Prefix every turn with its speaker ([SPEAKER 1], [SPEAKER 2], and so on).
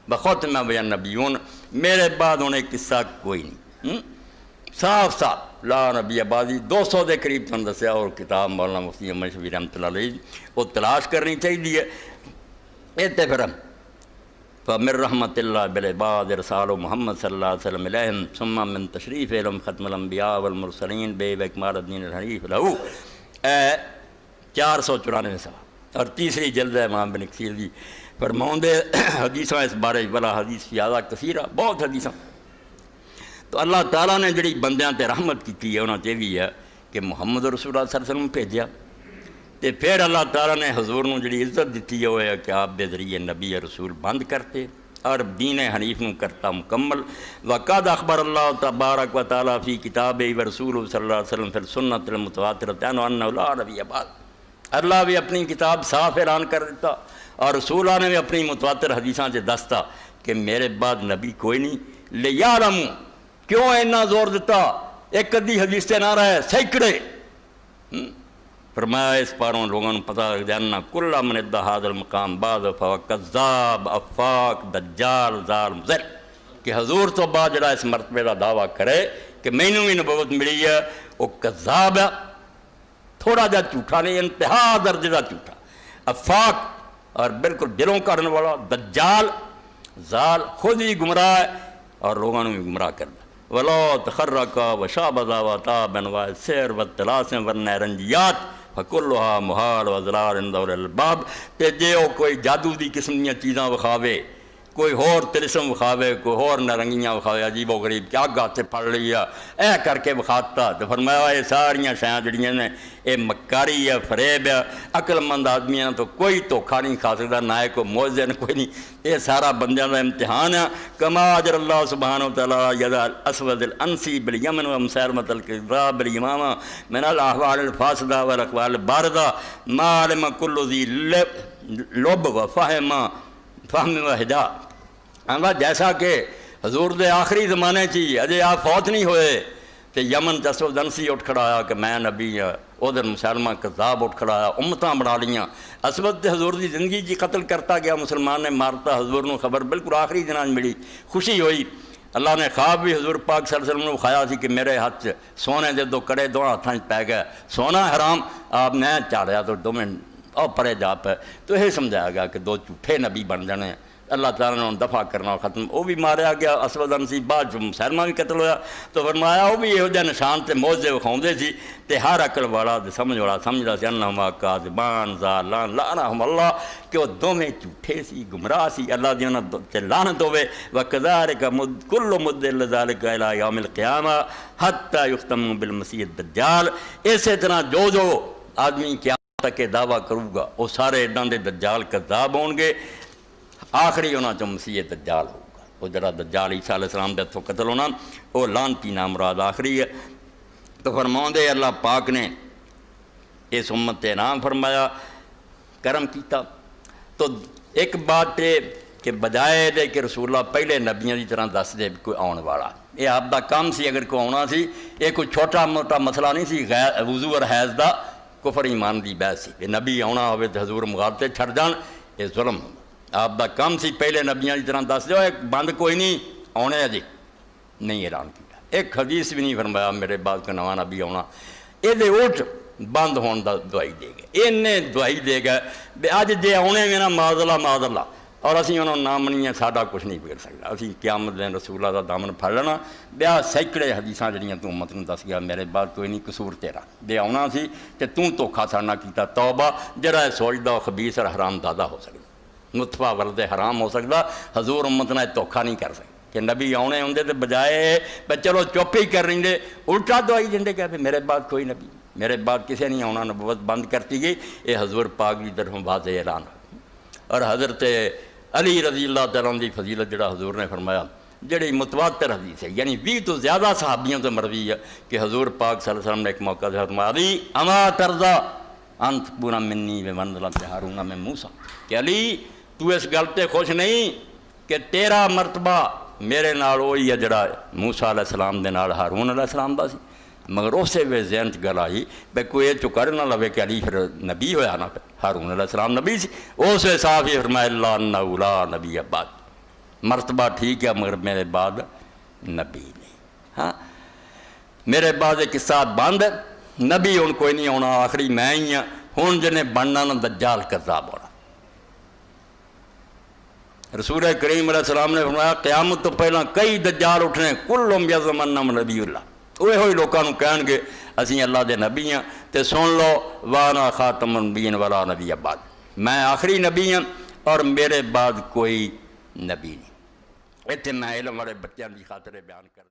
[SPEAKER 1] بخاتم النبیون، میرے بعد انہیں قصہ کوئی نہیں، صاف صاف لا نبی آبادی 200 دے قریب تم دسیا، اور کتاب مولانا مفتی احمد شفیع رحمۃ اللہ علیہ وہ تلاش کرنی چاہیے۔ اتنے پھر فمن رحمت اللہ بالعباد ارسال محمد صلی اللہ علیہ وسلم علیہم ثم من تشریف علم ختم الانبیاء والمرسلین بے اکمال الدین الحنیف لہو 494 صفحہ، اور تیسری جلد ہے امام بن کثیر دی فرماؤندے حدیثاں اس بارے بلا حدیث زیادہ کثیرہ، بہت حدیثاں۔ تو اللہ تعالیٰ نے جڑی بندیاں تے رحمت کی ہے انہوں نے بھی ہے کہ محمد رسول اللہ صلی اللہ علیہ وسلم بھیجا، تے پھر اللہ تعالیٰ نے حضور نو جڑی عزت دیتی ہے کہ آپ دے ذریعے نبی رسول بند کرتے اور دین حنیف نو کرتا مکمل۔ وقد اخبر اللہ تبارک و تعالیٰ فی کتاب و رسول صلی اللہ علیہ وسلم فی السنت المتواترۃ انہ لا نبی بعد، اللہ بھی اپنی کتاب صاف اعلان کر دیتا اور رسولہ نے بھی اپنی متواتر حدیثاں سے دستا کہ میرے بعد نبی کوئی نہیں۔ لیعلموا، کیوں اتنا زور دیتا؟ ایک ادھی حدیث سے نہ رہے، سینکڑے۔ فرمایا اس پاروں لوگوں نے پتہ لگ جانا کل من ادعا ھذا المقام بعد فهو کذاب افاق دجال ظالم ضل، کہ حضور تو بعد جڑا اس مرتبے کا دعویٰ کرے کہ مینوں بھی نبوت ملی ہے وہ کذاب ہے، تھوڑا جا جھوٹا نہیں، انتہا درجے کا جھوٹا، افاق اور بالکل دلوں کرنے والا، دجال ظال خود ہی گمراہ ہے اور لوگوں نے بھی گمراہ کر دیا۔ وَلَا تَخَرَّقَ وَشَابَذَ وَتَابَ وَ سِحْرٍ وَطِّلَاسٍ وَالنَّارِنجِيَاتٍ فَكُلُّهَا مُحَالٌ وَضَلَالٌ عِنْدَ أُولِي الْأَلْبَابِ، تے جے وہ کوئی جادو دی قسم دیاں چیزاں وکھاوے، کوئی ہور تلسم وکھاوے، کوئی ہور نرنگیاں وکھاوے، عجیب و غریب کہ اگ ہاتھ سے پھڑ لیا اے کر کے وکھاتا، تو فرمایا یہ ساریاں شیاں جڑیاں نے یہ مکاری ہے، فریب ہے، عقل مند آدمیاں تو کوئی دھوکھا نہیں کھا سکتا، نہ کوئی معجزہ نہ کوئی نہیں، یہ سارا بندیاں کا امتحان ہے۔ کما اجر اللہ سبحانہ وتعالیٰ ید الاسود الانسی بالیمن ومسیلمۃ الکذاب بالیمامہ من الاحوال الفاسدہ والاقوال الباردہ ما علم کل ذی لب و فہم و ہدا۔ جیسا کہ حضور دے آخری زمانے چی اجے آپ فوت نہیں ہوئے تو یمن اسود انسی اٹھ کھڑا آیا کہ میں نبی ہاں، ادھر مسلمہ کذاب اٹھ کھڑا آیا، امتاں بنا لیاں۔ اسود حضور دی زندگی جی قتل کرتا گیا، مسلمان نے مارتا، حضور نو خبر بالکل آخری دنان ملی، خوشی ہوئی۔ اللہ نے خواب بھی حضور پاک صلی اللہ علیہ وسلم نے کھایا سی کہ میرے ہاتھ سونے دے دو کڑے دو ہاتھاں پی گئے، سونا حرام، آپ نے چاڑیا تو دو منٹ اور پرے جا پہ، تو یہ سمجھایا گیا کہ دو جھوٹے نبی بن جانے، اللہ تعالیٰ نے انہوں دفع کرنا ختم، وہ بھی ماریا گیا اسود انسی، بعد جو مسلمہ بھی قتل ہویا، تو فرمایا وہ بھی یہ نشان تے موجزے وکھاؤندے سی، تے ہر عقل والا تے سمجھ والا سمجھدا سی انہما کاذبان ذالان لعنہم اللہ، کہ وہ دونوں جھوٹے سی، گمراہ سی، اللہ دی انہاں تے لعنت ہوے۔ وکذالک کل مدل ذالک الی یوم القیامہ حتی یختم بالمسیح الدجال، اسی طرح جو آدمی قیامت تک دعویٰ کروں گا وہ سارے اڈاں دے دجال کذاب ہون گے، آخری انہاں چوں مسیح دجال ہوگا، وہ جڑا دجال عیسیٰ علیہ السلام دے ہتھوں قتل ہونا وہ لعنتی نام مراد آخری ہے۔ تو فرماؤندے اللہ پاک نے اس امت تے انعام فرمایا، کرم کیتا۔ تو ایک بات ہے کہ بجائے دے کہ رسول اللہ پہلے نبیوں کی طرح دس دے کوئی آن والا، یہ آپ دا کام سی، اگر کوئی آنا سی یہ کوئی چھوٹا موٹا مسئلہ نہیں سی، وضو اور حیض دا کفر ایمان دی بحث سی، نبی آنا ہوئے تو حضور مغالطے چھڑ جان، یہ ظلم آپ دا کام سی، پہلے نبیوں کی طرح دس دو، ایک بند کوئی نہیں آنے اجے نہیں اعلان کیا، ایک حدیث بھی نہیں فرمایا میرے بعد کا نواں نبی آنا، یہ اٹھ بند ہون دا دعائی دے گئے، انہیں دعائی دے گئے اج جے آنے میں نا معاذ اللہ، اور اسی انہوں نہ منیے ساڈا کچھ نہیں بگڑ سکتا، اسی قیامت دن رسول اللہ دا دامن پھڑ لینا، بیا سینکڑے حدیثاں جڑیاں تو امت نوں دس گیا میرے بعد کوئی نہیں، قصور تیرا دے آنا سی تے توں دھوکھا ساڈا کیتا، توبہ، جڑا سوچدا خبیث اور حرام دادا ہو سکدا، نطفہ ورد حرام ہو سکتا، حضور امت نے دھوکھا نہیں کر سکتا کہ نبی آنے ہوندے تے بجائے چلو چپ ہی کر رہے الٹا دعائی دیں کہ میرے بعد کوئی نبی، میرے بعد کسی نہیں آنا، نبوت بند کرتی گئی، یہ حضور پاک کی طرفوں واضح اعلان ہو۔ اور حضرت علی رضی اللہ تعالیٰ عنہ دی فضیلت جڑا حضور نے فرمایا، جڑی متواتر حدیث ہے، یعنی 20 تو زیادہ صحابیوں سے مروی ہے کہ حضور پاک صلی اللہ علیہ وسلم نے ایک موقع سے فرمایا علی اما ترضا ان تکون منی بمنزلۃ ہارون من موسیٰ، کہ علی تو اس گل تے خوش نہیں کہ تیرا مرتبہ میرے نال وہی ہے جڑا موسیٰ علیہ السلام دے نال ہارون علیہ السلام دا سی، مگر اسے وے ذہن چ گل آئی بھئی کوئی یہ چکر نہ لوے کہ علی پھر نبی ہویا نا، ہارون علیہ السلام نبی سی، اس صاف ہی فرمایا اللہ انہ لا نبی بعد، مرتبہ ٹھیک ہے مگر میرے بعد نبی نہیں. ہاں میرے بعد ایک قصہ بند، نبی ہوں کوئی نہیں ہونا، آخری میں ہی ہاں. ہوں جنہیں بننا نا دجال کذاب ہونا. رسول کریم علیہ السلام نے فرمایا قیامت تو پہلا کئی دجال اٹھنے، کلہم یزعمون نبی اللہ، اوہ ہوئی لوگوں کو کہن گے اسی اللہ دے نبی ہاں. تے سن لو وانا خاتم النبیین ولا نبی بعد، میں آخری نبی ہاں اور میرے بعد کوئی نبی نہیں. اتنے میں علم والے بچوں کی خاطر بیان کر